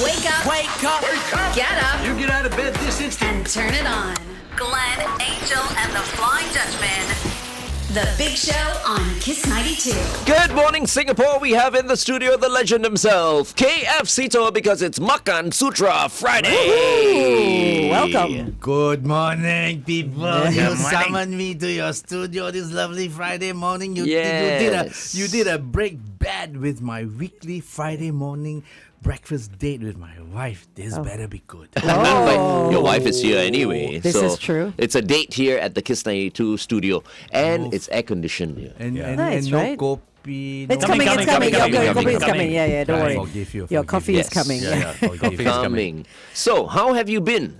Wake up. Wake up! Wake up! Get up. You get out of bed this instant. And turn it on. Glenn, Angel, and the Flying Dutchman. The Big Show on Kiss 92. Good morning, Singapore. We have in the studio the legend himself, F Seetoh, because it's Makansutra Friday. Woo-hoo! Welcome. Good morning, people. You morning. summoned me to your studio this lovely Friday morning. Yes. You did a break bad with my weekly Friday morning breakfast date with my wife. This better be good. But your wife is here anyway. This so is true. It's a date here at the Kiss 92 studio. And it's air conditioned here. And Nice, no right? kopi. It's no- coming. Your coffee is coming. coming. Yeah, don't I worry. forgive you, Your forgive coffee you. is coming. Yeah, forgive you. Coming. So, how have you been?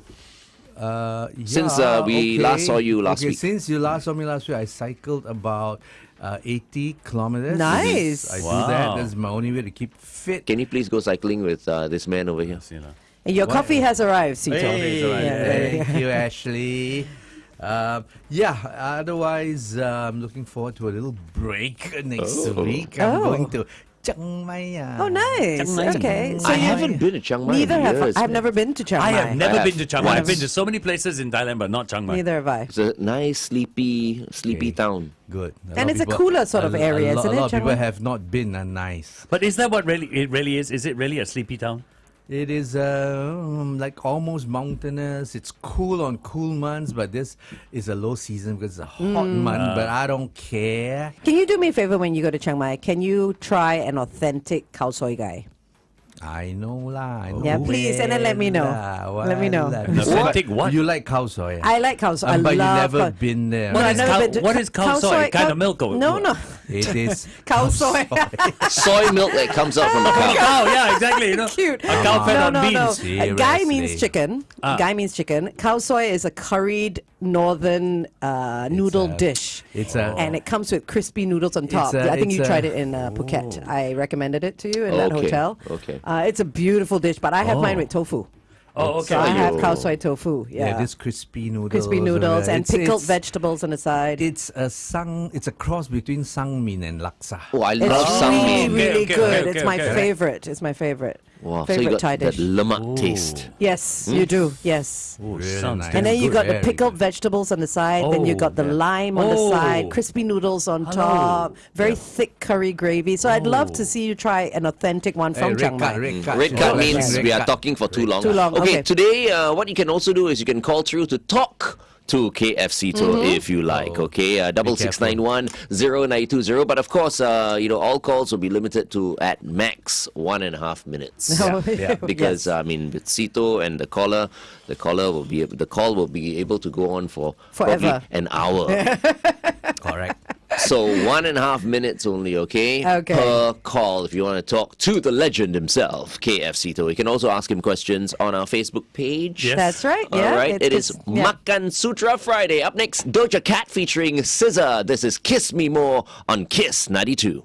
Since we last saw you last week. Since you last saw me last week, I cycled about 80 kilometers. Nice. I do that. That's my only way to keep fit. Can you please go cycling with this man over here? And your coffee has arrived, Seetoh. Hey, thank you, Ashley. Otherwise, I'm looking forward to a little break next week. I'm going to Chiang Mai. Oh, nice. Chiang Mai. Okay. So I you- haven't been to Chiang Mai Neither in have years, I've man. never been to Chiang Mai. I have never have been to Chiang Mai. I've once. been to so many places in Thailand, but not Chiang Mai. Neither have I. It's a nice, sleepy Okay. town. Good. And it's a cooler sort of area, isn't A it, lot of Chiang people Mai? have not been nice. But is that what it really is? Is it really a sleepy town? It is like almost mountainous. It's cool on cool months, but this is a low season because it's a hot month. But I don't care. Can you do me a favor when you go to Chiang Mai? Can you try an authentic khao soi gai? I know lah. I know Yeah, please, and then let me know. Let me know. An authentic what? You like cow soy? I like khao soi. I but you love never khao- been there. No, What I've is never khao- been to- what is khao soy? Kind of milk or No, what? no. It is Khao soy. Soy milk that comes out from the cow. Cow, yeah, exactly. You know, Cute. a cow fed on No. beans. Gai means Seriously. chicken. Ah. Gai means chicken. Khao soy is a curried northern noodle a- dish. It's a And it comes with crispy noodles on top. a- I think you it's a- tried it in Phuket. I recommended it to you in that Okay, hotel. okay. It's a beautiful dish, but I have mine with tofu. Oh, okay. So I have Aiyo. khao soy tofu. Yeah. this crispy noodles. Crispy noodles and It's- pickled it's- vegetables on the side. It's a cross between sangmin and laksa. Oh, I It's love really, sangmin. really Okay, good. okay, It's my okay. favorite. It's my favorite. Wow, so you Favorite got Thai that dish. lemak taste. Yes, you do. Yes. Really sounds nice. And then you Good, got the very pickled good. vegetables on the side. Then you Oh, got the yeah. lime on the side. Oh. Crispy noodles on top. Very thick curry gravy. So I'd love to see you try an authentic one from Chiang Mai. Red Should card I means red we are card? talking for too long. Too long, okay. Today, what you can also do is you can call through to talk to KF Seetoh if you like. Okay, 6691-0920. But of course, all calls will be limited to at max 1.5 minutes. Yeah. Because Yes. with Seetoh and the call will be able to go on for Forever. probably an hour. Correct. So 1.5 minutes only, okay? Okay. Per call if you want to talk to the legend himself, KF Seetoh. You can also ask him questions on our Facebook page. Yes. That's right. All Yeah. right, it is it's- yeah. Makansutra Friday. Up next, Doja Cat featuring SZA. This is Kiss Me More on Kiss 92.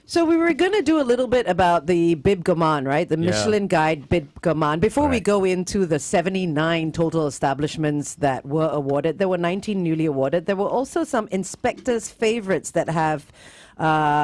So we were going to do a little bit about the Bib Gourmand, right? The Michelin Guide Bib Gourmand. Before we Right. go into the 79 total establishments that were awarded, there were 19 newly awarded. There were also some inspectors' favorites that have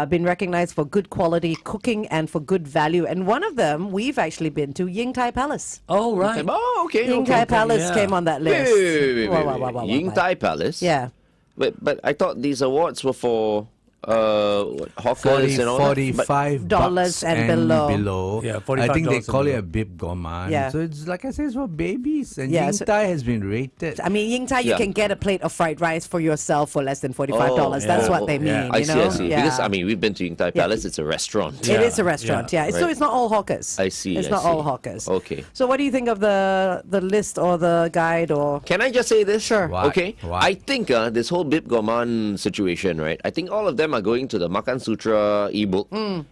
been recognized for good quality cooking and for good value. And one of them we've actually been to, Ying Tai Palace. Oh, right. Oh, okay. Ying Tai Palace yeah. came on that list. Wait. Wow. Ying Tai Palace? Yeah. But I thought these awards were for hawkers and all that. But $45 Dollars and below. Yeah, I think they $45 call it and a bib gourmand. Yeah. So it's like I said, it's for babies. And Yeah, Ying so- Tai has been rated. I mean, Ying Tai, you Yeah. can get a plate of fried rice for yourself for less than $45. Oh, That's yeah. what they mean, Yeah. I you see, know? I see. Yeah. Because, we've been to Ying Tai Palace. It's a restaurant. It is a Yeah, restaurant, yeah. yeah. So Right. it's not all hawkers. I see, It's I not all see. hawkers. Okay. So what do you think of the list or the guide or? Can I just say this? Sure. What? Okay. What? I think this whole Bib Gourmand situation, right? I think all of them are going to the Makansutra ebook,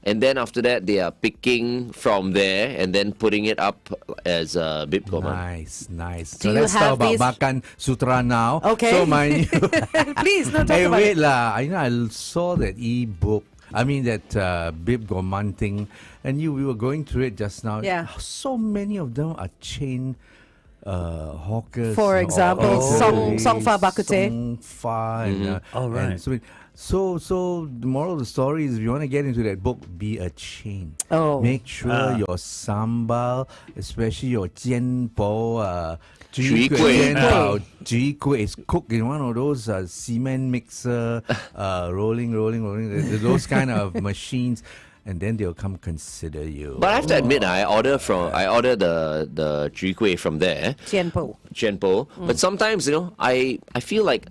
and then after that they are picking from there and then putting it up as a Bib Gourmand. Nice. Do So you let's talk have about these- Makan Sutra now. Okay. So my Please, no, talk Hey, about wait it. lah. I saw that e-book. I mean that Bib Gourmand thing, and we were going through it just now. Yeah. So many of them are chain hawkers. For example, or Song Fa Bak Kut Teh. Song Fa and Oh, right. and so So the moral of the story is, if you want to get into that book, be a chain. Oh. Make sure your sambal, especially your jianpo, Chwee Chwee is cooked in one of those cement mixer, rolling, those kind of machines, and then they'll come consider you. But I have to admit, I order the chwee kueh from there, Jianpo. But sometimes, I feel like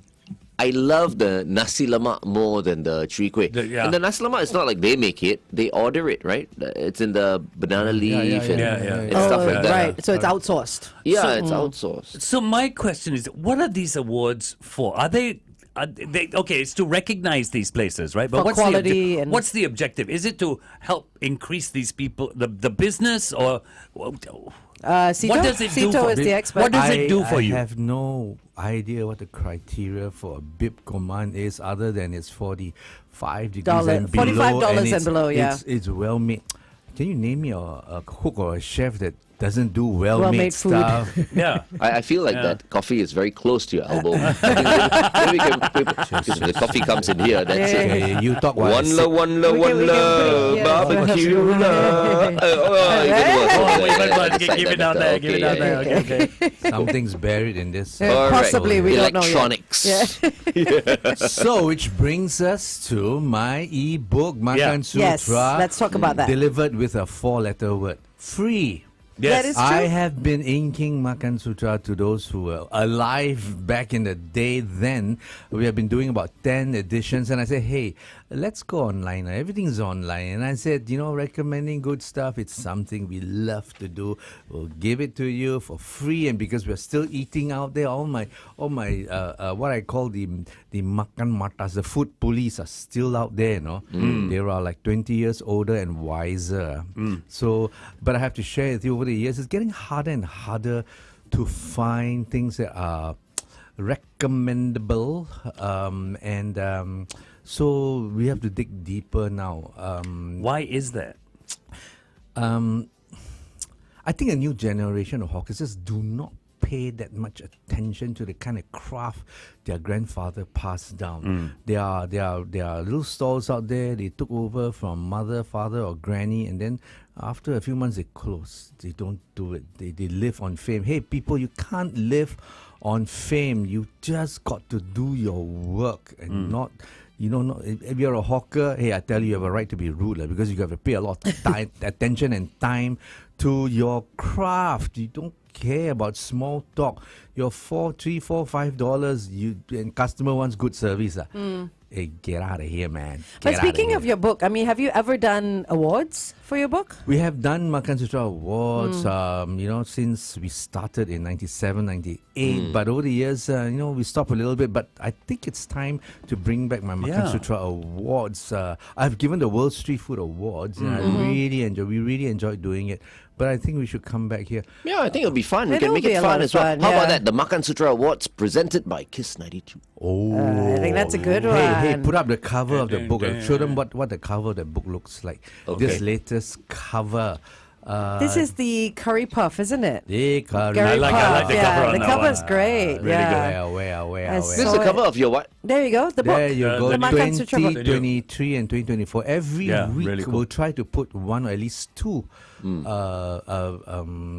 I love the nasi lemak more than the chwee kueh. And the nasi lemak is not like they make it; they order it, right? It's in the banana leaf and stuff like that. Right, so it's outsourced. Yeah, it's outsourced. So my question is, what are these awards for? Are they okay? It's to recognize these places, right? But For quality and- what's the objective? Is it to help increase these people, the business, or what Seetoh? does it do? Seetoh For, is the expert. What does it do for you? I have no idea what the criteria for a bib gourmand is, other than it's 45 degrees and below. $45 and below, yeah. It's well made. Can you name me a cook or a chef that doesn't do well-made Well-made food. stuff? Yeah. I feel like that coffee is very close to your elbow. Maybe because the coffee comes in here. That's it. Okay, you talk while I One sip. la, We can put it, yeah. barbecue la. You can Give it down there. Give it down there. Okay. Something's buried in this. Possibly, we don't know yet. Electronics. So, which brings us to my e-book, Makansutra. Yes, let's talk about that. Delivered with a 4-letter word. Free. That is true. I have been inking Makansutra to those who were alive back in the day then. We have been doing about 10 editions, and I said, hey, let's go online. Everything's online. And I said, recommending good stuff, it's something we love to do. We'll give it to you for free, and because we're still eating out there, all my what I call the makan matas, the food police are still out there, They are like 20 years older and wiser. So, but I have to share with you, over the years, it's getting harder and harder to find things that are recommendable, so we have to dig deeper now. Why is that? I think a new generation of hawkers just do not pay that much attention to the kind of craft their grandfather passed down. There are little stalls out there they took over from mother, father, or granny, and then after a few months they close. They don't do it. They live on fame. Hey, people, you can't live on fame. You just got to do your work and not. If you're a hawker, hey, I tell you, you have a right to be rude, because you have to pay a lot of time, attention and time to your craft. You don't care about small talk. Your $3, $4, $5, and customer wants good service. Hey, get out of here, man. But speaking of your book, have you ever done awards for your book? We have done Makansutra Awards, since we started in 97, 98. But over the years, we stopped a little bit. But I think it's time to bring back my Makansutra Awards. I've given the World Street Food Awards, and we really enjoyed doing it. But I think we should come back here. Yeah, I think it'll be fun. We It'll can make be it a lot fun of as well. fun, How about yeah. that? The Makansutra Awards presented by Kiss 92. Oh, I think that's a good one. Hey, put up the cover of the book. Show them what the cover of the book looks like. Okay. This latest cover. This is the curry puff, isn't it? The curry Curry I like puff, the yeah. cover on The that cover's one. great. Really yeah. Where? I This is saw the cover it. of your what? There you go. The book. There you go. The Makansutra book. 2023 and 2024. Every week really cool. we'll try to put one or at least two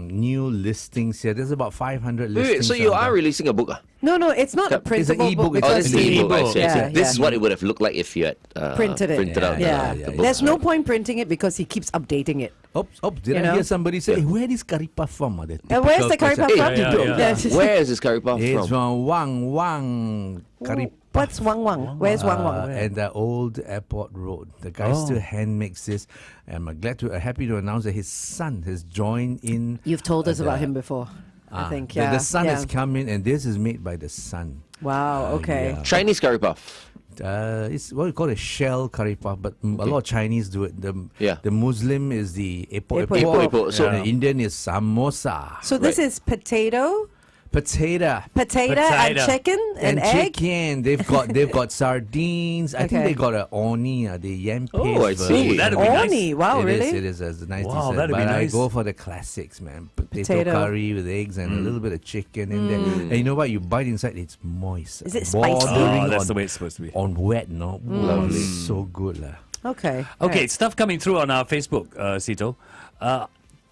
new listings here. There's about 500 listings. Wait, so you out are there. releasing a book? No, it's not a It's an printable e-book. book. It's Oh, an this is the e-book. e-book. I see, I see. Yeah, This is yeah. what it would have looked like if you had Printed it. printed out Yeah. the book. There's no point printing it because he keeps updating it. Oops, did You I know? hear somebody say, hey, where is curry puff from? Where's the curry puff from? Where is this curry puff It's from? from Wang curry puff. What's Wang Wang? Where's Wang Wang? And the old airport road. The guy still hand makes this. And I'm happy to announce that his son has joined in. You've told us about him before. I think, yeah. The son yeah. has come in, and this is made by the son. Wow, okay. yeah. Chinese curry puff. It's what we call a shell curry puff, but a lot of Chinese do it. The Muslim is the epok Epok. Epok. So- the Indian is samosa. So this is potato, Potato. Potato and Potato. chicken and egg. chicken. They've got sardines. I think Okay. they got a orni, the yam paste Oh, I see. version. Ooh, that'd be nice. Orni, wow, It really? is a nice Wow, dessert. that'd be but I nice. go for the classics, man. Potato Potato. curry with eggs and a little bit of chicken in there. And you know what? You bite inside, it's moist. Is it spicy? Bordering Oh, that's on, the way it's supposed to be. on wet, no? Lovely. So good, lah. Okay. Okay, Right. stuff coming through on our Facebook, Seetoh.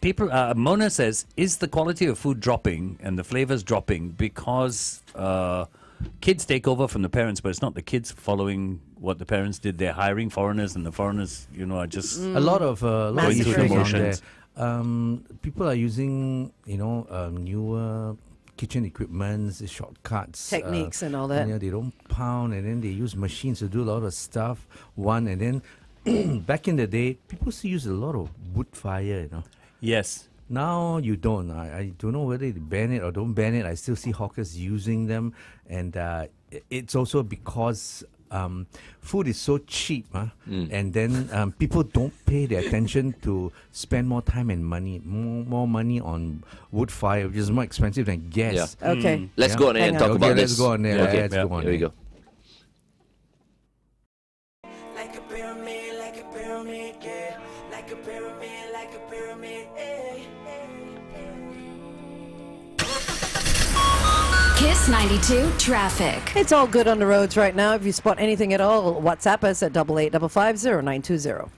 People, Mona says, is the quality of food dropping and the flavors dropping because kids take over from the parents, but it's not the kids following what the parents did? They're hiring foreigners, and the foreigners, are just A lot of Massive issues trade. on Emotions. there. People are using, newer kitchen equipments, shortcuts, Techniques and all that. They don't pound, and then they use machines to do a lot of stuff. And then back in the day, people still use a lot of wood fire. yes. Now you don't. I don't know whether they ban it or don't ban it. I still see hawkers using them, and it's also because food is so cheap, and then people don't pay their attention to spend more time and money, more money on wood fire, which is more expensive than gas. Yeah. Okay. Let's Yeah. go on air and Hang talk on. about Okay, this. let's go on there. Yeah, okay. Let's go on Here we there. go. Like a pyramid, yeah. Like a pyramid, yeah. Kiss 92 traffic. It's all good on the roads right now. If you spot anything at all, WhatsApp us at 88550920.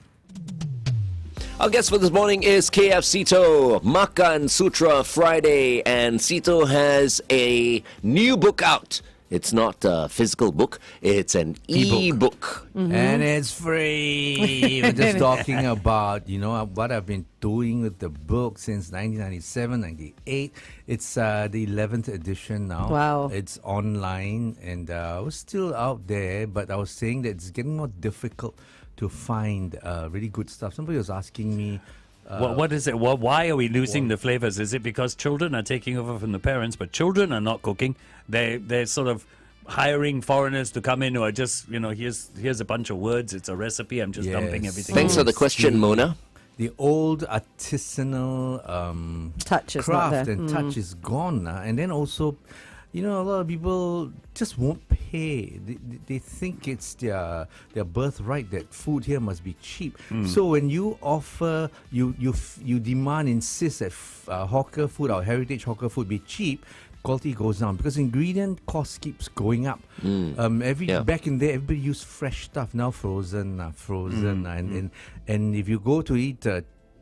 Our guest for this morning is F Seetoh, Makansutra Friday, and Seetoh has a new book out. It's not a physical book, it's an e-book. And it's free. We're just talking about, what I've been doing with the book since 1997, 98. It's the 11th edition now. Wow. It's online, and I was still out there, but I was saying that it's getting more difficult to find really good stuff. Somebody was asking me, What is it? Why are we losing the flavors? Is it because children are taking over from the parents, but children are not cooking? They're sort of hiring foreigners to come in who are just, here's a bunch of words, it's a recipe, I'm just dumping Yes. everything. Thanks for the question, Mona. the old artisanal Touch is not craft there. and touch is gone now. And then also, a lot of people just won't pay. They think it's their birthright that food here must be cheap. So when you offer, you demand, insist that hawker food, our heritage hawker food, be cheap, quality goes down because ingredient cost keeps going up. Back in there, everybody used fresh stuff. Now frozen, and if you go to eat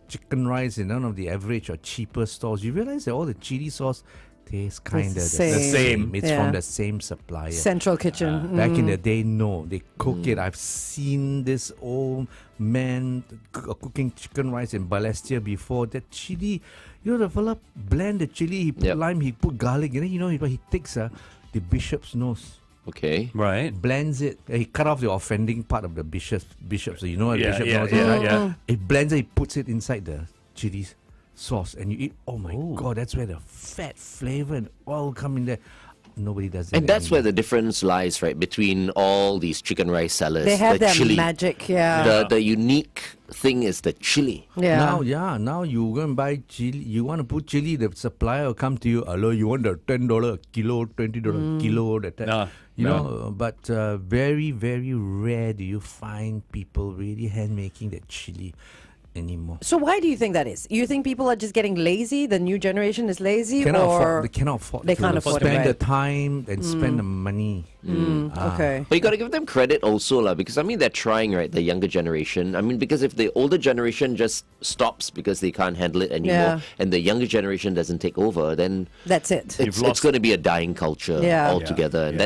chicken rice in none of the average or cheaper stores, you realize that all the chili sauce tastes kind of the same. It's Yeah. from the same supplier. Central Kitchen. Back in the day, no, they cook it. I've seen this old man cooking chicken rice in Balestier before. That chili, the fella blend the chili, he put Yep. lime, he put garlic, and then what he takes the bishop's nose, Okay. Right. blends it. He cut off the offending part of the bishop. So you know what Yeah, bishop's yeah, nose yeah, is, right? yeah. He blends it, he puts it inside the chili sauce, and you eat. Oh my God, that's where the fat flavor and oil come in there. Nobody does it. And that's where anymore. the difference lies, right, between all these chicken rice sellers. They have the their chili. magic, yeah. The unique thing is the chili. Yeah. Now you go and buy chili. You want to put chili, the supplier will come to you. Hello, you want the $10 a kilo, $20 a kilo, that type. But very, very rare do you find people really hand making that chili anymore. So why do you think that is? You think people are just getting lazy? The new generation is lazy, They cannot afford they to can't afford it, spend the right? time and spend the money. Okay. But you got to give them credit also, because they're trying, right, the younger generation. Because if the older generation just stops because they can't handle it anymore, Yeah. and the younger generation doesn't take over, then That's it. it's going to be a dying culture Yeah. altogether, and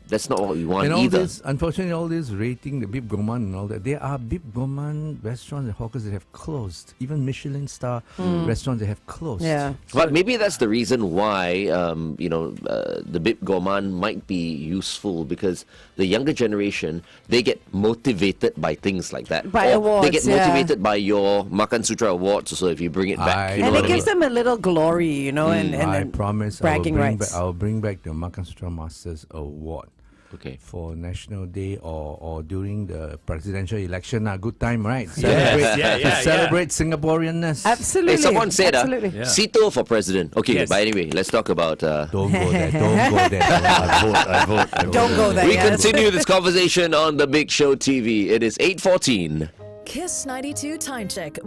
that's not what we want And all either. this, unfortunately, all this rating, the Bib Gourmand and all that, there are Bib Gourmand restaurants and hawkers that have closed. Even Michelin star restaurants that have closed. Yeah. But maybe that's the reason why, the Bib Gourmand might be useful, because the younger generation, they get motivated by things like that. By Or they awards, get yeah. motivated by your Makansutra awards, so if you bring it back. You know And what it I gives mean? them a little glory, and I then promise bragging I will rights. I'll bring back the Makansutra Masters Award. Okay. for National Day or during the presidential election. Good time, right? Yeah, Celebrate Singaporeanness. Absolutely. Hey, someone said, absolutely. Yeah. Seetoh for president. Okay, Yes. but anyway, let's talk about. Don't go there. Don't go there. I vote. Don't go there. We yes. continue this conversation on The Big Show TV. It is 8:14. Kiss 92 time check.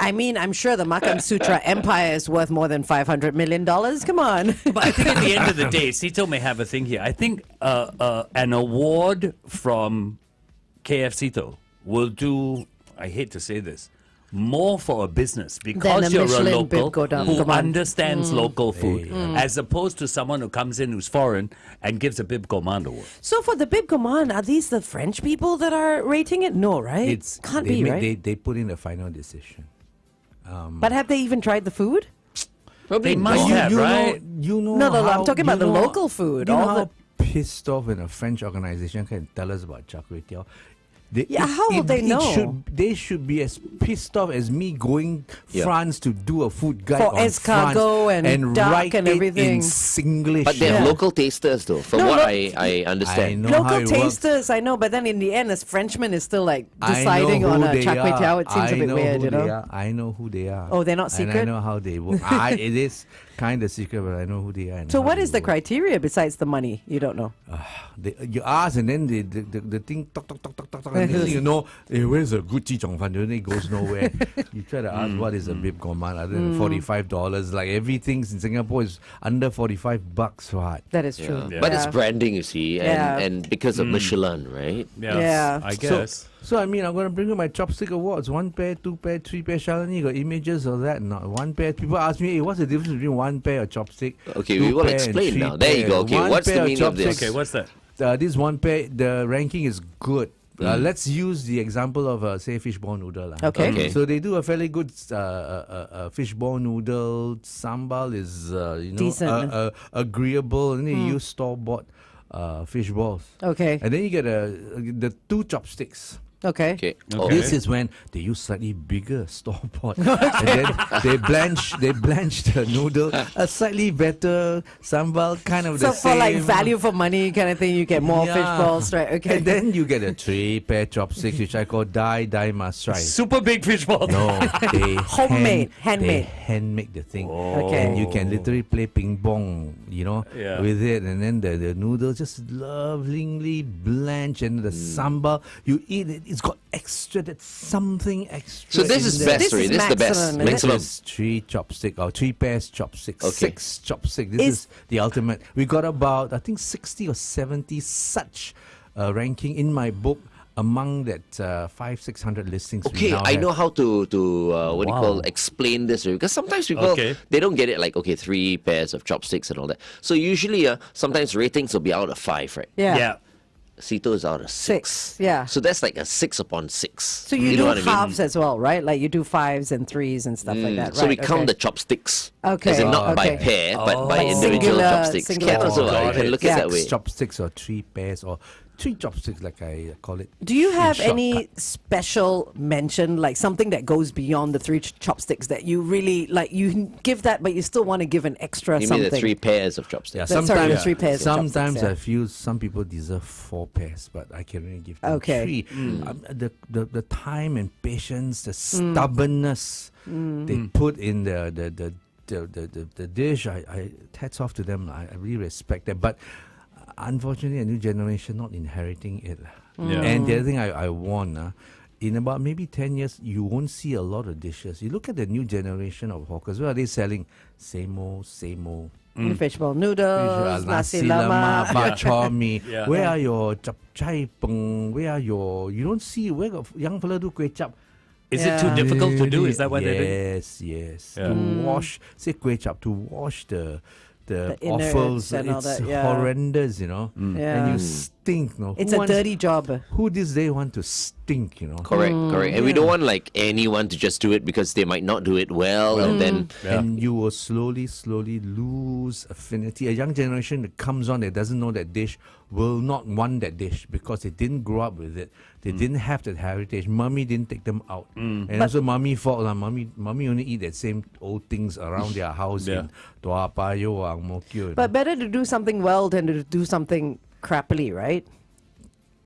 I mean, I'm sure the Makansutra empire is worth more than $500 million. Come on. But I think at the end of the day, Seetoh may have a thing here. I think an award from KF Seetoh will do, I hate to say this, more for a business because a you're a Michelin bib local gourmand. who Come on. understands local food, as opposed to someone who comes in who's foreign and gives a bib gourmand award. So for the Bib Gourmand, are these the French people that are rating it? No, right? Can't be, right? They put in the final decision. But have they even tried the food? They must You have, right? know No, how, I'm talking about the local food. You know All how the- pissed off when a French organization can tell us about char kway teow? How would they know? They should be as pissed off as me going Yeah. France to do a food guide For on escargot France and duck write and it everything. in Singlish. But they have Yeah. local tasters, though, from No, what look- I understand. know how Local it works. tasters, I know, but then in the end, as Frenchman is still like I know deciding on who a they char kway are. teow. It seems a I bit know weird, who you they know. are. I know who they are. Oh, they're not And I secret? know how they work. It is kind of secret, but I know who they are. and So how what they is the work. criteria besides the money? You don't know. You ask and then the thing talk, and then you know, where's a good chi chong fan? It goes nowhere. You try to ask what is a bib gourmand other than $45. Like everything in Singapore is under $45, right? That is true. But it's branding, you see, Yeah. and because of Michelin, right? Yeah. I guess. So I mean, I'm gonna bring you my chopstick awards. 1 pair, 2 pair, 3 pair. Shalini, you got images of that? Not 1 pair. People ask me, hey, what's the difference between 1 pair of chopstick? Okay, 2 we will pair, and explain 3 now. There you pair? go. Okay, 1 what's the pair meaning of this? chopsticks, Okay, what's that? This 1 pair, the ranking is good. Let's use the example of, say, fishball noodle. Okay. Okay. So they do a fairly good fishball noodle. Sambal is, Decent. agreeable. And they use store-bought fish balls. Okay. And then you get the 2 chopsticks. Okay. Okay. Okay. This is when they use slightly bigger store bought, and then they blanch the noodle a slightly better sambal, kind of So the for same. like value for money kind of thing, you get more fish Yeah. balls, right? Okay. And then you get a 3 pair chopsticks, which I call die must try. Super big fish ball. No, they Homemade, handmade. They handmade the thing, Okay. and you can literally play ping pong, Yeah. with it, and then the noodles just lovingly blanch, and the sambal you eat it. It's got extra. That's something extra. So this in is there. best, This right? is This is the best. maximum, is it? Maximum. This is 3 chopstick or 3 pairs chopsticks. Okay. 6 chopstick. This is the ultimate. We got about, I think, 60 or 70 such ranking in my book among that 500-600 listings. we Okay, now I have. know how to what do you call Wow. explain this, right? Because sometimes people Okay. they don't get it, like, okay, 3 pairs of chopsticks and all that. So usually sometimes ratings will be out of 5, right? yeah. Seetoh is out of 6. 6. Yeah. So that's like a 6 upon 6. So you do know what I mean? halves as well, right? Like you do 5s and 3s and stuff like that, right? So we count okay. the chopsticks. Okay. As in not by Okay. pair, but by Oh. individual Singular- chopsticks. singular Can also, chopsticks. you can look at it that way. 6 chopsticks or 3 pairs or 3 chopsticks, like I call it. Do you in have any shortcut. special mention, like something that goes beyond the 3 chopsticks that you really like? You give that, but you still want to give an extra You something. mean the 3 pairs of chopsticks? Yeah, Sorry, sometimes, the 3 pairs of sometimes chopsticks, yeah. I feel some people deserve 4 pairs, but I can only give them Okay. 3. The time and patience, the stubbornness they put in the dish, I hats off to them. I really respect that. But unfortunately, a new generation not inheriting it. Yeah. And the other thing I warn, in about maybe 10 years, you won't see a lot of dishes. You look at the new generation of hawkers. What are they selling? Same old, same old. Fishball noodles, nasi lemak, lemak. bak chor mee. Yeah. Where are your chap chai peng? Where are your? You don't see where got young fella do kway chap. Is it too Yeah. difficult to do? Is that why they're doing? Yes. Yeah. To wash, say kway chap, to wash the innards offals. and all It's that, yeah. horrendous, Yeah. And you stink, It's Who a wants- dirty job. Who this day want to stink, Correct, correct. And we don't want like anyone to just do it because they might not do it well, and then Yeah. And you will slowly lose affinity. A young generation that comes on that doesn't know that dish will not want that dish because they didn't grow up with it. They didn't have that heritage. Mummy didn't take them out. And also mummy fault. Mummy only eat that same old things around their house Yeah. in Toa Payoh or Ang Mo Kio. But better to do something well than to do something crappily, right?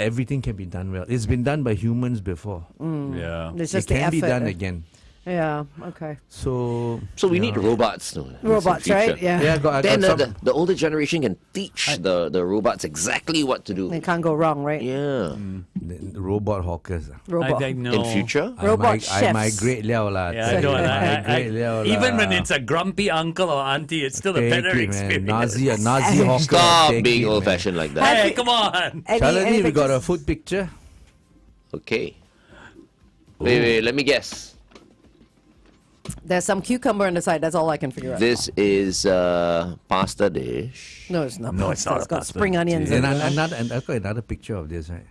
Everything can be done well. It's been done by humans before. Yeah. It's It just the can be effort. done again. Yeah. Okay. So we need robots. No, in Robots, future. right? Yeah. yeah, I Then got some. the older generation can teach the robots exactly what to do. It can't go wrong, right? Yeah. The robot hawkers. Robot. I know. In future? Robot I chefs. migrate liao lah. Yeah, I know. migrate liao lah. Even when it's a grumpy uncle or auntie, it's still a Take better it, man. experience. Nazi hawker. Stop take being it, man. old-fashioned like that. Hey, come on. Shalini, we got a pictures? food picture. Okay. Wait, let me guess. There's some cucumber on the side. That's all I can figure out. This is pasta dish. No, it's not. No, it's not It's a got pasta spring onions. And in it. I've got another picture of this, right?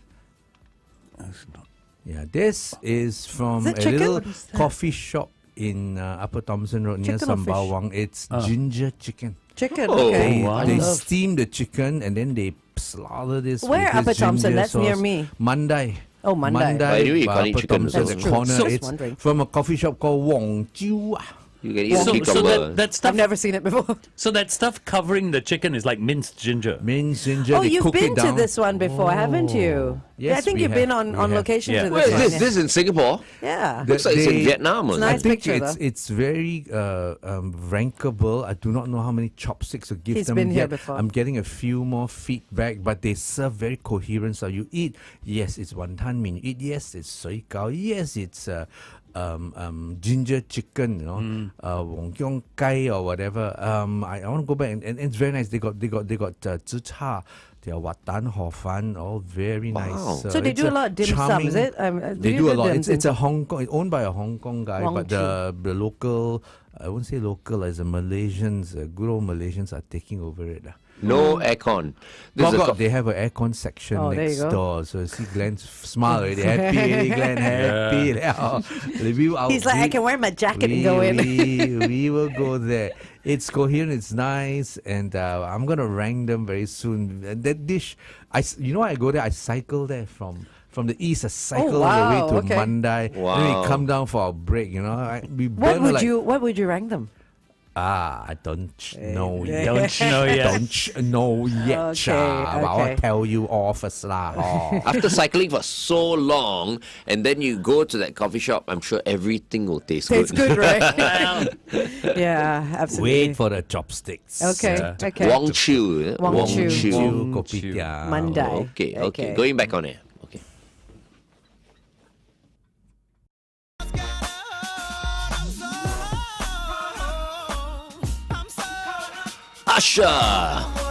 Yeah, this is from Is it a chicken? little What is that? coffee shop in Upper Thompson Road near Chicken or fish? Sembawang. It's ginger chicken. Chicken. Oh, Okay. wow. They Love. steam the chicken and then they slaughter this. Where with Upper this Thomson? ginger That's near sauce. me. Mandai. Oh, Mandai. Why do you can't eat Upper chicken Thomson, also? the True. corner. So- It's wondering. from a coffee shop called Wong Jiu. You can eat So, cucumber. that stuff, I've never seen it before. so that stuff covering the chicken is like minced ginger. Minced ginger. Oh, they you've cook been it to down. this one before, haven't you? Yes, I think we you've been have. on We have. location Yeah. to Where this is one. this? yeah. This is in Singapore? Yeah. Looks like it's in They- Vietnam. Or It's I nice something. think picture, it's very rankable. I do not know how many chopsticks to give He's them been here yet. before. I'm getting a few more feedback, but they serve very coherent. So you eat, yes, it's wonton min. You eat, yes, it's sui gao. Yes, it's ginger chicken. You know, wong kiong kai or whatever. I want to go back and it's very nice. They got zhi cha. Their watan hor fan, all very Wow. nice. So they it's do a lot of dim sum, is charming- it? They you do a did lot. dim It's sum? a Hong Kong. It's owned by a Hong Kong guy, Wong but the local, I won't say local, as the Malaysians, good old Malaysians are taking over it. No aircon. This is a They have an aircon section Oh, there you next go. door. So see Glenn's smile already. Happy already, Glenn. Happy. He's like, I can wear my jacket and go in. We will go there. It's coherent, it's nice, and I'm going to rank them very soon. And that dish, I go there, I cycle there from the east, I cycle all the way wow, to okay. Mandai. Then Wow. we come down for a break, we What burn would like, what would you rank them? I don't know yet. Don't you know yet? Don't know yet, Okay, cha. But I'll okay. tell you all first lah. Oh. After cycling for so long, and then you go to that coffee shop, I'm sure everything will taste Tastes good, right? Well, Yeah, absolutely. Wait for the chopsticks. Okay, okay. Wong Chiu. Wong Chiu. Chiu kopitiam. Mandai. Okay. Going back on air. Okay. Usher!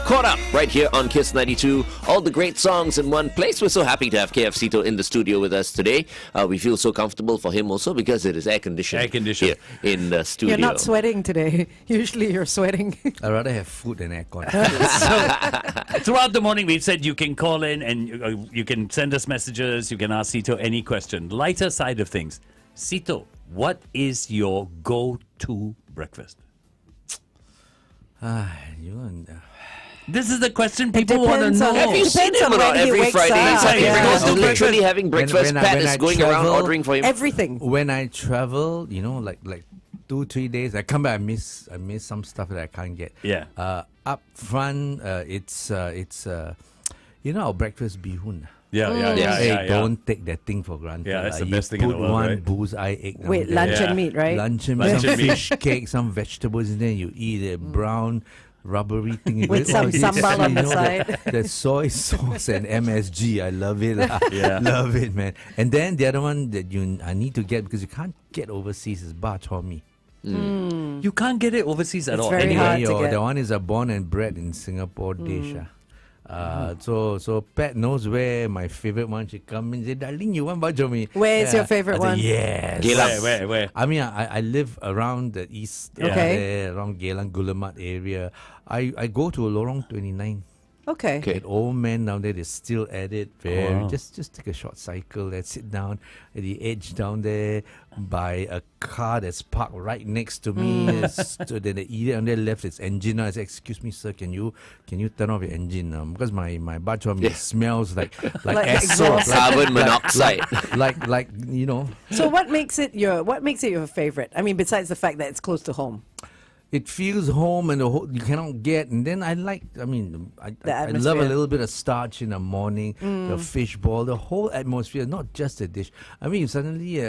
Caught up right here on Kiss 92. All the great songs in one place. We're so happy to have F Seetoh in the studio with us today. We feel so comfortable for him also because it is air conditioned. Air conditioned. Here in the studio. You're not sweating today. Usually you're sweating. I'd rather have food than aircon. throughout the morning, we've said you can call in and you can send us messages. You can ask Seetoh any question. Lighter side of things. Seetoh, what is your go-to breakfast? This is the question people want to depends know. on- Have you seen Depends him on or not when he every wakes Friday? up. He's like, Yeah. he's literally having breakfast. when Pat I is going around travel- ordering for him. Everything. When I travel, like 2-3 days, I come back, I miss some stuff that I can't get. Yeah. Up front, it's our breakfast bihun. Yeah. Don't take that thing for granted. Yeah, that's the You best thing in the put world, one right? bullseye egg. down Wait, there. lunch Yeah. and meat, right? Lunch and Lunch some and meat. fish cake, some vegetables, and then you eat it. Brown, rubbery thing. With some sambal on the side. The soy sauce and MSG. I love it. lah. Yeah. Love it, man. And then the other one that I need to get because you can't get overseas is bak chor mee. You can't get it overseas at It's all. very Anyway, hard to get. The one is a born and bred in Singapore dish. So Pat knows where my favorite one. She come and say, "Darling, you want bak chor mee?" Where's your favorite I said, one? Yes. Geylang. Where? I mean, I live around the east, Okay. there, around Geylang, Guillemard area. I go to Lorong 29. Okay. That old man down there, they're still at it. Wow. Just take a short cycle and sit down at the edge down there by a car that's parked right next to me. So then the idiot on their left its engine. I said, "Excuse me, sir, can you turn off your engine? Because my bak chor mee smells like Like exhaust, exhaust. Carbon monoxide. like So what makes it your favorite? I mean, besides the fact that it's close to home. it feels home, and you cannot get. And then I like, I love a atmosphere. little bit of starch in the morning, the fish ball, the whole atmosphere, not just the dish. I mean, if suddenly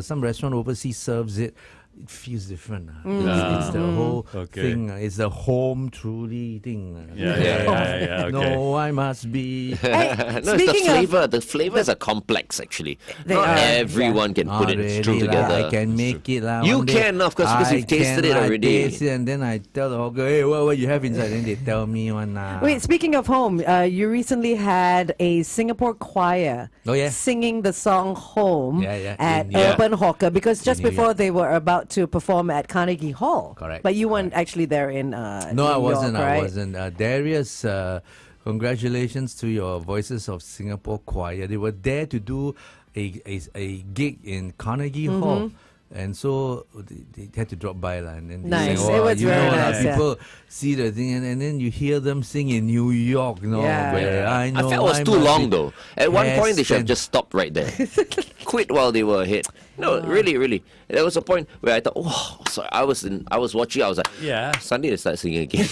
some restaurant overseas serves it, it feels different. It's the whole thing. It's the home truly thing. Okay. No, I must be. Hey, No, it's the speaking of, flavor. The flavors are complex, actually. They Not are, everyone can put Not it through really lah, together. I can make it lah. You one day. can, of course, because you've tasted it already. I taste it, and then I tell the hawker, hey, what you have inside? Then they tell me one. Wait, speaking of home, you recently had a Singapore choir singing the song Home at Urban Hawker, because just New before York. they were about to perform at Carnegie Hall. Correct. But you weren't actually there in No, New I wasn't. York, right? I wasn't. Darius, congratulations to your Voices of Singapore choir. They were there to do a gig in Carnegie Hall. And so they had to drop by and then they Nice. sang, It was you very know, nice, yeah. people see the thing and then you hear them sing in New York, where I know I felt it was too must long, be though. At one point, they should have Heston. just stopped right there. Quit while they were ahead. No, really. There was a point where I thought, oh, sorry. I was watching. I was like, Sunday they start singing again.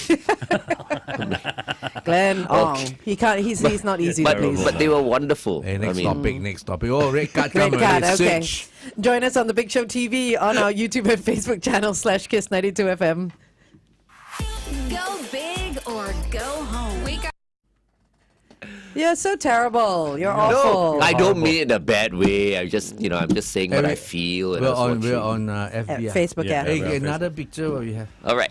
Glenn Ong. He can't. He's not easy to please. but they were wonderful. Hey, next I mean, topic. Oh, red card Red come card, already. okay. Switch. Join us on the Big Show TV on our YouTube and Facebook channel /Kiss 92 FM. Go big or go home. We got You're so terrible. You're no, awful. I don't mean it in a bad way. I'm just saying what I feel. And We're on FB. Facebook, yeah. Hey, we're on another picture what we have. All right.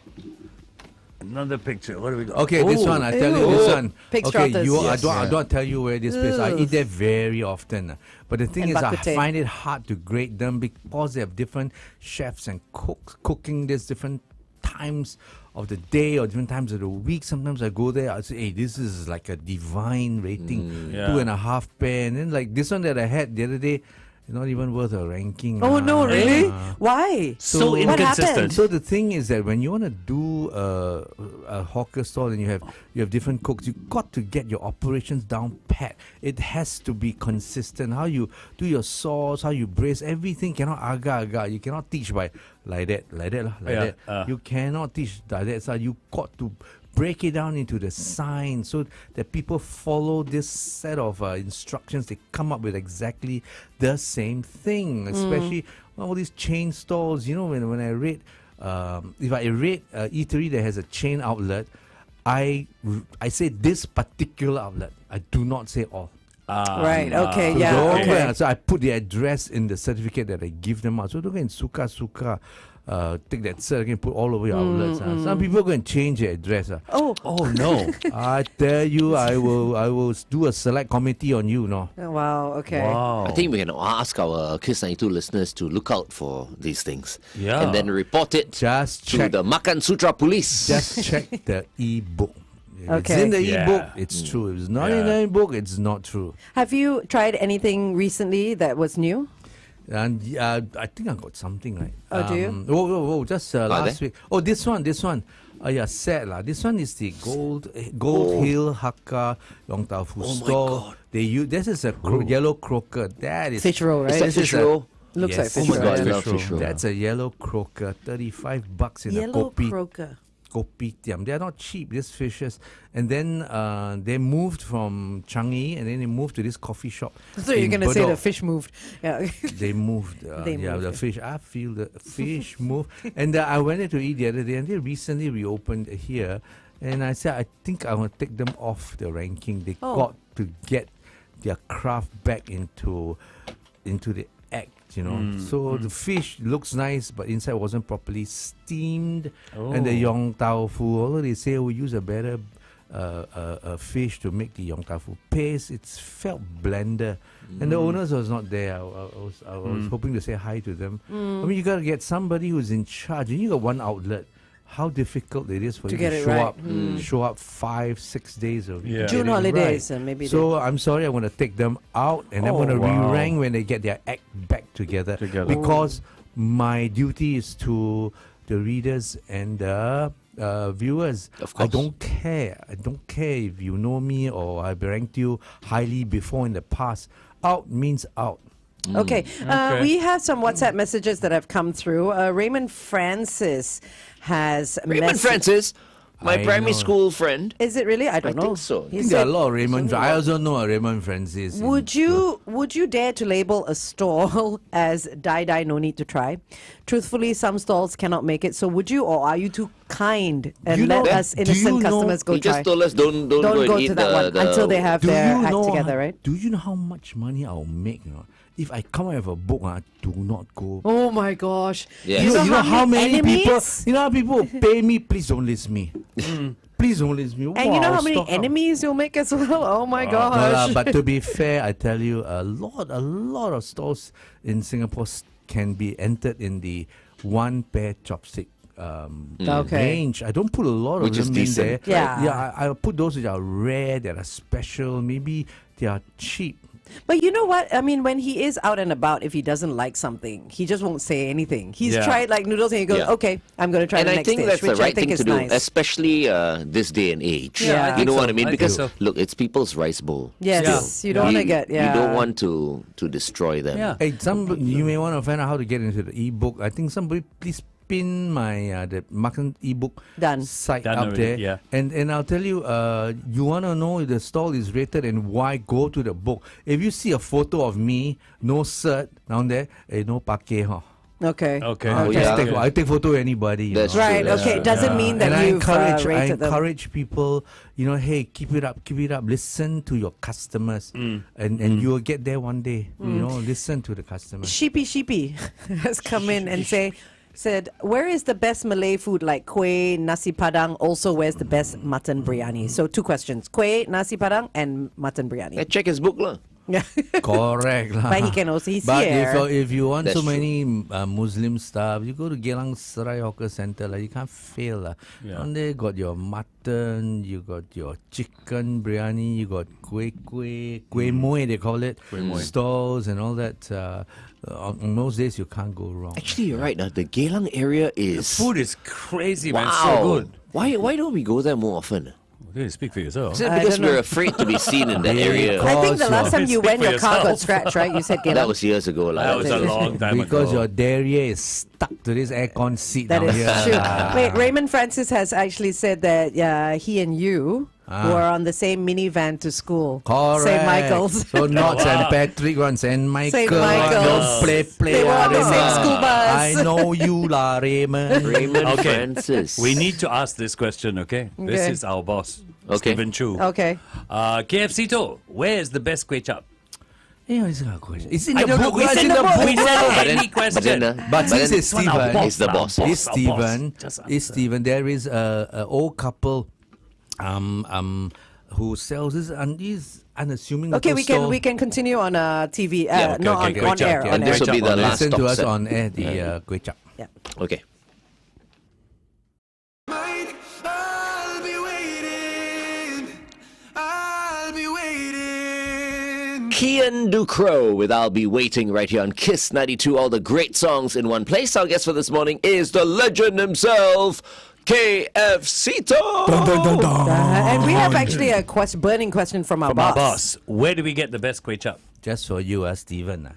Another picture. What do we got? Okay, this one, I tell you this one. Pig Okay, Stratas. I don't tell you where this place. I eat there very often. But the thing And is, I bak kut teh. find it hard to grade them because they have different chefs and cooks cooking this different times of the day or different times of the week. Sometimes I go there, I say, hey, this is like a divine rating, 2.5 pair. And then like this one that I had the other day, not even worth a ranking. Oh no, really? Ah. Why? So what inconsistent. happened? So the thing is that when you want to do a hawker stall and you have different cooks, you got to get your operations down pat. It has to be consistent. How you do your sauce, how you braise, everything cannot aga. You cannot teach by like that. You cannot teach like that. So you got to break it down into the signs so that people follow this set of instructions. They come up with exactly the same thing, especially all these chain stores. You know, when I rate, if I rate eatery that has a chain outlet, I say this particular outlet. I do not say all. Right. Okay. So Yeah. don't go Okay. and- So I put the address in the certificate that I give them out. So don't go and suka. Take that cert again, put all over your outlets. Some people go and change their address. Oh. Oh no. I tell you, I will do a select committee on you. No. Wow. Okay. Wow. I think we can ask our Kiss 92 listeners to look out for these things. Yeah. And then report it Just to check. the Makansutra police. Just check the e-book. If it's Okay. in the Yeah. e-book, it's true. If it's not in the e-book, it's not true. Have you tried anything recently that was new? And I think I got something right. Oh, do you? Just last week. Oh, this one. Yeah, sad lah. This one is the Gold Hill Hakka Yong Tau Fu Oh my store. God. They use this is a yellow croaker. That is Fish roll, right? Is that This fish is a- roll? Looks Yes. like Oh fish my roll. God, I yeah. love fish roll. That's a yellow croaker. $35 in Yellow a kopi. croaker. Kopitiam. They are not cheap, these fishes. And then they moved from Changi and then they moved to this coffee shop. So you're in gonna say the Bedok. fish moved? Yeah. They moved. They yeah, moved the it. fish. I feel the fish move. And I went there to eat the other day and they recently reopened here. And I said, I think I want to take them off the ranking. They Oh. got to get their craft back into the act, you know. So the fish looks nice, but inside wasn't properly steamed. And the yong tau fu, although they say we use a better fish to make the yong tau fu paste, it's felt blender. And the owners was not there. I was hoping to say hi to them. I mean, you got to get somebody who's in charge. And you got one outlet. How difficult it is for To you get to it show right. up, show up 5-6 days a week. Yeah. to June get it holidays, right. and maybe. So I'm sorry, I'm going to take them out and I'm Oh, going to wow. re-rank when they get their act back together. Because my duty is to the readers and the viewers. Of I course. don't care. I don't care if you know me or I've ranked you highly before in the past. Out means out. Okay. We have some WhatsApp messages that have come through. Raymond Francis has Raymond Francis, my I primary know. school friend. Is it really? I I don't know. think so. He I think there are a said, lot of Raymond. I also know a Raymond Francis. in would you dare to label a stall as die no need to try? Truthfully, some stalls cannot make it. So would you, or are you too kind and You let know- us do innocent you know- customers go He try? just told us don't Don't go go and eat to that the, one until they have Do their you act know together, right? Do you know how much money I'll make? If I come out with a book, do not go. Oh my gosh! Yes. You know how many people? enemies? You know how people pay me? Please don't list me. Please don't list me. And you know Wow, how many stock up. enemies you'll make as well? Oh my No gosh! lah, but to be fair, I tell you, a lot of stores in Singapore can be entered in the one pair chopstick Okay. range. I don't put a lot Which of is them in decent. there. Yeah. I put those which are rare, that are special. Maybe they are cheap. But you know what? I mean, when he is out and about, if he doesn't like something, he just won't say anything. He's Yeah. tried like noodles and he goes, Yeah. "Okay, I'm going to try And the I next think dish," that's the which right I think thing is to do, nice. especially this day and age. Yeah, I you think know so. what I mean? I think Because so. look, it's people's rice bowl. Yes, still. you don't want to get You don't want to destroy them. Yeah. Hey, you may want to find out how to get into the ebook. I think somebody please pin my the Makan ebook Done. site Done up already, there. yeah. And I'll tell you, you want to know if the stall is rated and why? Go to the book. If you see a photo of me, no shirt down there, no pake, huh? Okay. Okay. Oh, Just yeah. I take photo of anybody. you That's know. Right. true, Okay. yeah. Doesn't mean that and I you've I rated them. encourage people, hey, keep it up. Listen to your customers, and you will get there one day. Listen to the customers. Sheepy has come in and said, where is the best Malay food like kuih, nasi padang? Also, where's the best mutton biryani? So 2 questions: kuih, nasi padang, and mutton biryani. Check his book, lah. Yeah. Correct lah. But he can also, he's But here. if you want That's so true. many Muslim stuff, you go to Geylang Serai Hawker Centre. You can't fail. Yeah. On there, got your mutton, you got your chicken biryani, you got kuih, muih they call it, stalls and all that. On those days, you can't go wrong. Actually, you're right. The Geylang area is Food is crazy, man. wow. So good. Why don't we go there more often? Okay, speak for yourself. Is it I because don't know. we're afraid to be seen in that area? I think the Because last time you Speak went, for your car got yourself. scratched, right? You said That Geylang. was years ago, lah. That was a long time Because ago. your derriere is stuck to this aircon seat That down is here. true. Wait, Raymond Francis has actually said that he and you were on the same minivan to school. Correct. St. Michael's. So not St. Patrick, one St. Michael. Michael's. Don't play. They were on the Raymond. same school bus. I know you, lah, Raymond. Raymond Okay. Francis. We need to ask this question, okay? This Okay. is our boss, Okay. Stephen Chu. Okay. KF Seetoh, where is the best kway chap? It's a question. It's in I the don't know. book. We It's said in the the book. book. We said But any then, question. But since it's One, our Stephen, boss, He's the our boss. boss, It's our Stephen. boss. Just It's answer. Stephen. There is a old couple, who sells this and he's unassuming. Okay, little we stall. can continue on TV. Yeah, okay, no, okay, on great air. job. On And air. this will be the last Listen to stop us set. on air. The kway chap. Yeah. Okay. I'll be waiting. I'll be waiting. Kian Ducro with I'll Be Waiting right here on Kiss 92. All the great songs in one place. Our guest for this morning is the legend himself, KF Seetoh. And we have actually a burning question from our From boss. our boss, where do we get the best kway chap? Just for you, Stephen.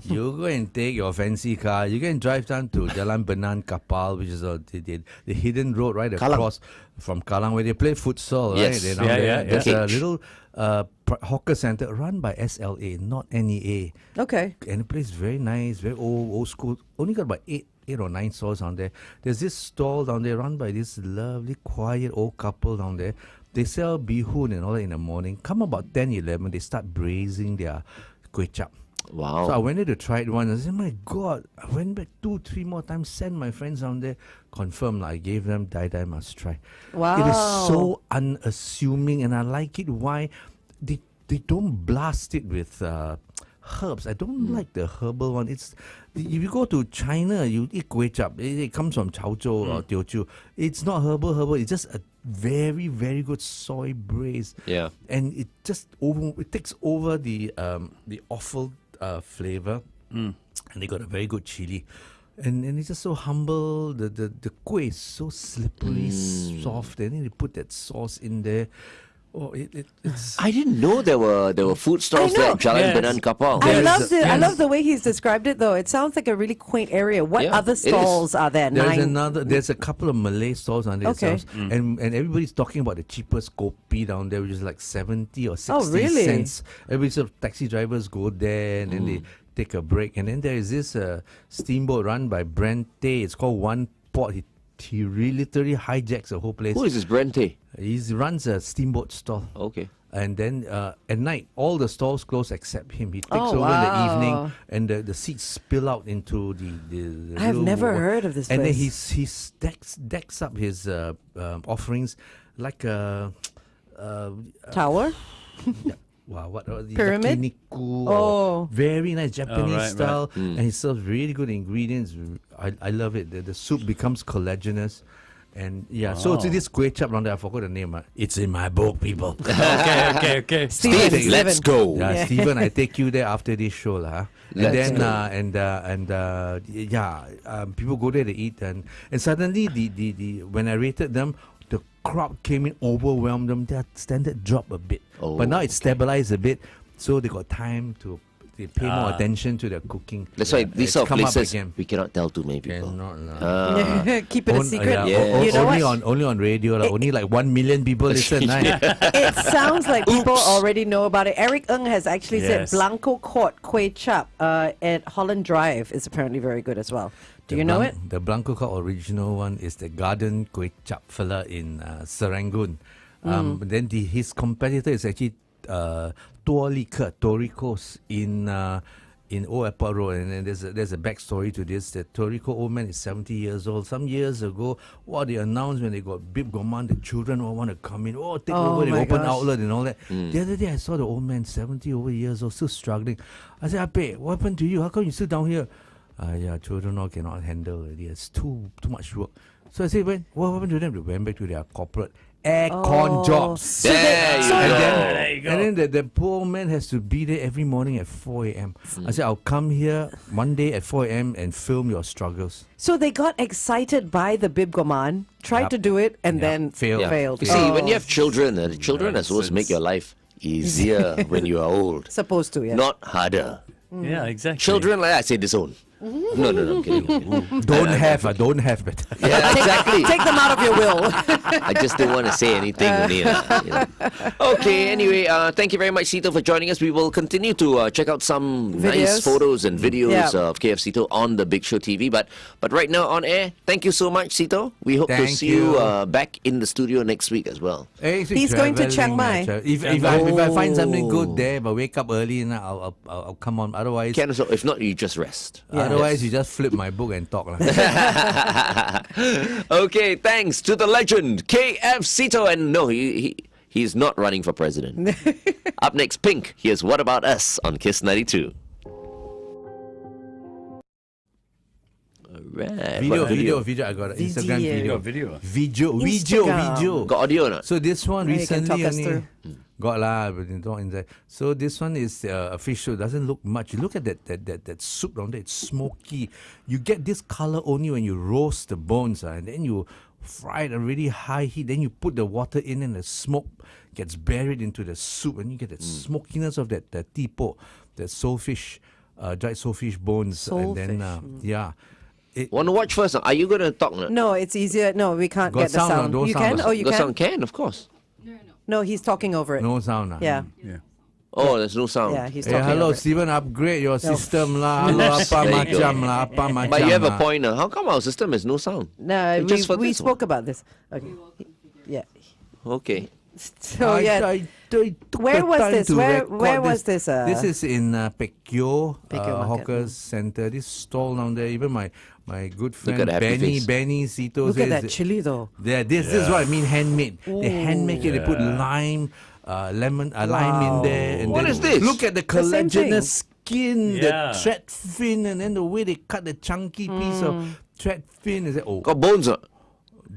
You go and take your fancy car. You can drive down to Jalan Benan Kapal, which is the hidden road right across from Kallang, where they play futsal. Yes. Right? Yeah, yeah, There's yeah. a little hawker center run by SLA, not NEA. Okay. And the place is very nice, very old school. Only got about eight or nine stores down there. There's this stall down there run by this lovely, quiet old couple down there. They sell bihun and all that in the morning. Come about 10, 11, they start braising their kway chap. Wow. So I went there to try it once. I said, my God. I went back 2, 3 more times, sent my friends down there. Confirmed, I gave them die must try. Wow. It is so unassuming and I like it. Why? They don't blast it with herbs. I don't like the herbal one. If you go to China, you eat kway chap. It comes from Chaozhou or Teochew. It's not herbal. It's just a very, very good soy braise. Yeah. And it just takes over the offal flavor. And they got a very good chili. And it's just so humble. The kueh is so slippery, soft. And then they put that sauce in there. Oh, it's I didn't know there were food stalls I there know. at Jalan Yes. Benan Kapal. I There's love a- I love the way he's described it, though. It sounds like a really quaint area. What Yeah, other it is. stalls are there? There's a couple of Malay stalls under Okay. themselves, and everybody's talking about the cheapest kopi down there, which is like 70 or 60 Oh, really? cents. Every sort of taxi drivers go there and then they take a break. And then there is this steamboat run by Brent Tay. It's called One Pot. He literally hijacks the whole place. Who is this Brente? He runs a steamboat stall. Okay. And then at night, all the stalls close except him. He takes Oh, over in the wow. evening, and the seats spill out into the I have little never wa- heard of this And then place. he decks up his offerings like a Tower? wow, what Pyramid? yakiniku, Oh. very nice Japanese right. style, and he serves really good ingredients. I love it. The soup becomes collagenous. And yeah, so to this kway chap down there, I forgot the name. It's in my book, people. Okay. Steven, Let's go. Yeah, Stephen, I take you there after this show, lah. And Let's then go. people go there to eat, and suddenly the when I rated them, the crowd came in, overwhelmed them. Their standard dropped a bit, but now it's stabilized a bit, so they got time to pay more attention to their cooking. That's why Yeah, these it's sort of come up places again. we cannot tell too many people. Cannot lah. Keep it a secret. yeah. You know only what? only on radio, lah. Only like 1 million people listen. Right? It sounds like people already know about it. Eric Ng has actually Yes. said Blanco Court Kway Chap at Holland Drive is apparently very good as well. Do you know it? The Blanco Court original one is the Garden Kway Chap fella in Serangoon. Then his competitor is actually Toricos in Old Airport Road, and then there's a backstory to this. The Torrico old man is 70 years old. Some years ago, they announced when they got Bib Goman, the children all want to come in, take Oh over the my open gosh. outlet and all that. The other day I saw the old man, 70 over years old, still struggling. I said, Ape, what happened to you? How come you sit down here? Yeah, children all cannot handle it. It's too much work. So I said, what happened to them? They went back to their corporate aircon jobs. There you And go. then the poor old man has to be there every morning at 4 a.m. I said, I'll come here one day at 4 a.m. and film your struggles. So they got excited by the Bib Goman, tried Yep. to do it, and Yep. then Failed. Yeah. failed. You see, Oh. when you have children, the children are supposed to make your life easier when you are old, Supposed to, yeah. not harder. Yeah, exactly. Children, like I say, disown. No, I'm kidding. Don't have better. Yeah, exactly. Take them out of your will. I just didn't want to say anything. Only, Okay, anyway, thank you very much, Seetoh, for joining us. We will continue to check out some nice Videos. photos and videos Yeah. of KF Seetoh on the Big Show TV. But right now on air, thank you so much, Seetoh. We hope to Thank see you you. back in the studio next week as well. He's going to Chiang Mai. If I find something good there, but wake up early, I'll come on. Otherwise, Can also, if not, you just rest. otherwise you just flip my book and talk. Okay, thanks to the legend KF Seetoh, and no, he's not running for president. Up next, Pink. Here's What About Us on Kiss 92. Alright. Video. I got an Instagram Video. video. Video. Video. Got audio or not? So this one Maybe you can recently talk us only through. got lah, but it's not inside. So this one is a fish soup. Doesn't look much. You look at that soup down there. It's smoky. You get this color only when you roast the bones, and then you fry it at really high heat. Then you put the water in, and the smoke gets buried into the soup, and you get that smokiness of that tipo, that soulfish, dried soulfish bones, and then yeah. Want to watch first? Are you going to talk now? No, it's easier. No, we can't Got get the sound or sound. no You sound? can? Oh, you Got can? sound? Can, of course. No, he's talking over it. No sound. Yeah. Yeah. Oh, there's no sound. Yeah, he's talking Hello, over it. Stephen, upgrade your system lah. Hello, apa There you go. macam lah, apa macam But you have a lah. point now. How come our system has no sound? No, Just for we this spoke one. about this. Okay. Yeah. Okay. So, yeah. I took Where the was time this? to Where record was this, This is in Pekyo Market. Hawker Center. This stall down there. Even my good at friend the happy Benny face. Seetoh Look at says that chili, though. Yeah, this is what I mean. Handmade. They handmake it. They put lime, lime in there. And What then is this? Look at the The same thing. collagenous skin, Yeah. the thread fin, and then the way they cut the chunky piece of thread fin. Is that Got bones on.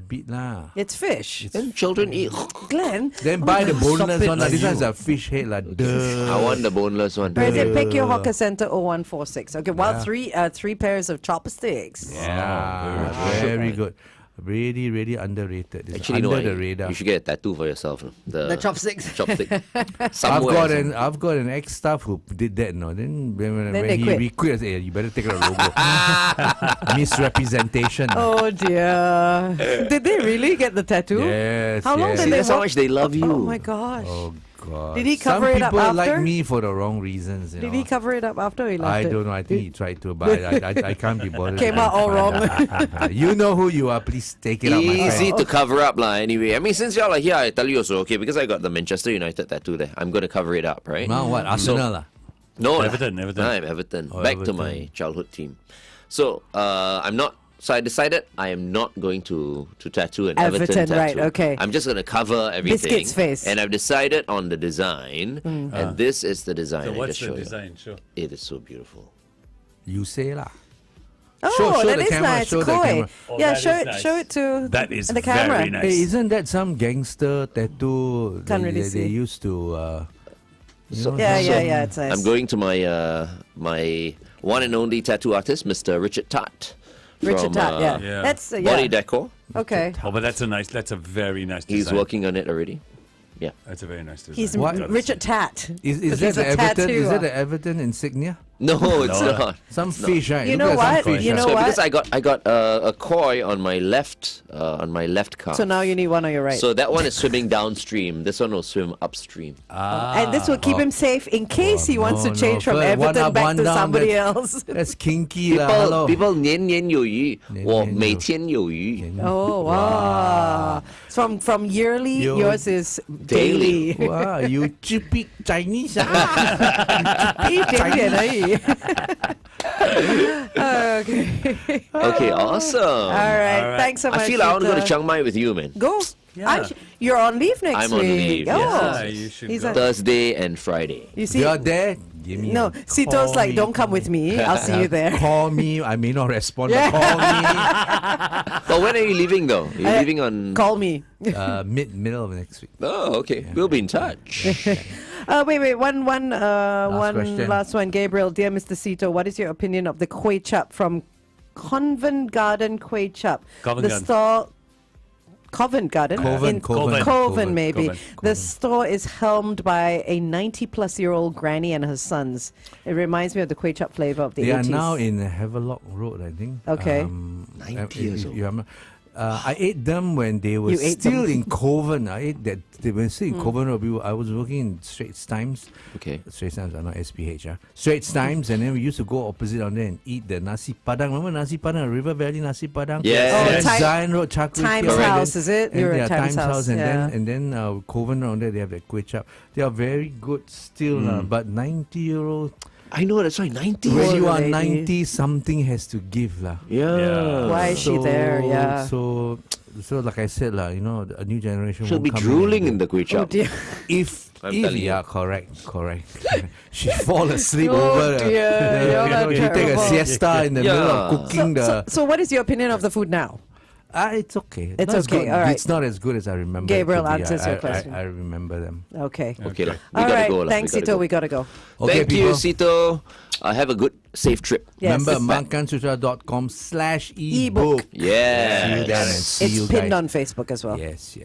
bit lah. It's fish. Then children eat. Glenn. Then buy the boneless it one. This lah, one's a fish head lah. Duh. I want the boneless one. Where is it? Pick your hawker center 0146. Okay, well, three pairs of chopsticks. Yeah, very good. Really, really underrated. It's Actually, under no, the radar. you should get a tattoo for yourself. The chopsticks. Chopstick. I've Somewhere. got an ex-staff who did that. No, then when they he quit. we quit, I said, "Hey, you better take a logo." Misrepresentation. Oh dear. Did they really get the tattoo? Yes. How long yes. did See, they that's how work? much they love you. Oh my gosh. Oh God. Did he cover Some it up people like after? me for the wrong reasons. You Did know. he cover it up after he left I it? don't know. I think he tried to, but I can't be bothered. Came to out all find wrong. out. You know who you are. Please take it out, my Easy friend. to cover up, lah. Anyway, I mean, since y'all are here, I tell you also, okay, because I got the Manchester United tattoo there, I'm going to cover it up, right? Now what? Arsenal lah. No, Everton. I'm Everton. Oh, Back to Everton. my childhood team. So, I'm not. So I decided I am not going to tattoo an Everton Everton, tattoo. right, okay. I'm just going to cover everything. Biscuit's face. And I've decided on the design, and this is the design. So I what's just the showed you. design? Sure. It is so beautiful. You say lah. Oh, Show that the is camera, nice. show the Koi. camera. Oh, Yeah, that show is it. nice. Show it to That is the camera. very nice. Hey, isn't that some gangster tattoo Can't really they see. used to? So- Yeah, So, yeah, yeah. It's nice. I'm going to my my one and only tattoo artist, Mr. Richard Tott. Richard from, Tott. Yeah. Yeah. That's Body yeah. Decor. Okay. Oh, but that's a very nice design. He's working on it already. Yeah. That's a very nice design. He's What? Richard Tat. Is Because that he's the a Everton? Is tattooer. that the Everton insignia? No, it's No. not. Some fish, right? You Look know at some what? fish, You right? know So what? because I got a koi on my left calf. So now you need one on your right. So that one is swimming downstream. This one will swim upstream. And this will keep him safe in case he wants to no, change from but one Everton up, back one to down, somebody that's- else. That's kinky lah. Hello. People 年年有余，我年年有每天有余。 Oh wow! From yearly, Yo- yours is Daily. daily. Wow, you cheapy Chinese ah. 一点点而已。Okay. Okay, awesome. All right. right. Thanks so much. I feel I want to go to Sita. Chiang Mai with you, man. Go. Yeah. You're on leave next I'm on week. leave, Oh. yes. Yeah, you should He's go. on- Thursday and Friday. You see? You're there. Give me. No, a Sito's call like, me. don't come with me. I'll see you there. Call me. I may not respond, Yeah. but call But when are you leaving, though? Are you leaving on? Call me. me. Middle of next week. Oh, okay. We'll be in touch. Wait. One question. last one. Gabriel, dear Mr. Seetoh, what is your opinion of the Kway Chap from Covent Garden Kway Chap? Covent the Garden. store. Covent Garden? Coven, Coven, Coven, maybe. Coven. The store is helmed by a 90-plus-year-old granny and her sons. It reminds me of the Kway Chap flavor of the They 80s. are now in Havelock Road, I think. Okay. 90 years old. I ate them when they were You ate still them. in Coven. I ate that. They were still in Coven Road. I was working in Straits Times. Okay. Straits Times are not SPH. Straits Times, and then we used to go opposite on there and eat the nasi padang. Remember nasi padang, River Valley nasi padang? Yes. Oh, Yes. Time- Zion Road, Char Kway Times Teow. House, is it? And You're yeah, at Times House, and yeah. then Coven around there they have that kway chap. They are very good still, but 90-year-old. I know, that's why 90 When Poor you are lady. 90, something has to give lah. Yeah. Why is she there? Yeah. So like I said lah, you know, a new generation. She'll won't be come drooling in and- the kway Oh, chap. dear. If I'm telling you. yeah, correct. She fall asleep Oh, over. dear, you're not she take a terrible. siesta in the middle of Yeah. cooking the. So what is your opinion of the food now? It's okay. It's Not as okay, good. all right. It's not as good as I remember. it Gabriel to be. answers your I question. I remember them. Okay. Okay, lah. We All gotta right. go, lah. Thanks, We gotta Sito. go. We gotta go. Okay, Thank you, people. Sito. Have a good, safe trip. Yes. Remember, makansutra.com/ebook. Ebook. Yeah. See you there and see It's you pinned guys. on Facebook as well. Yes.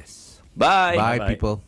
Bye. Bye, Bye-bye. people.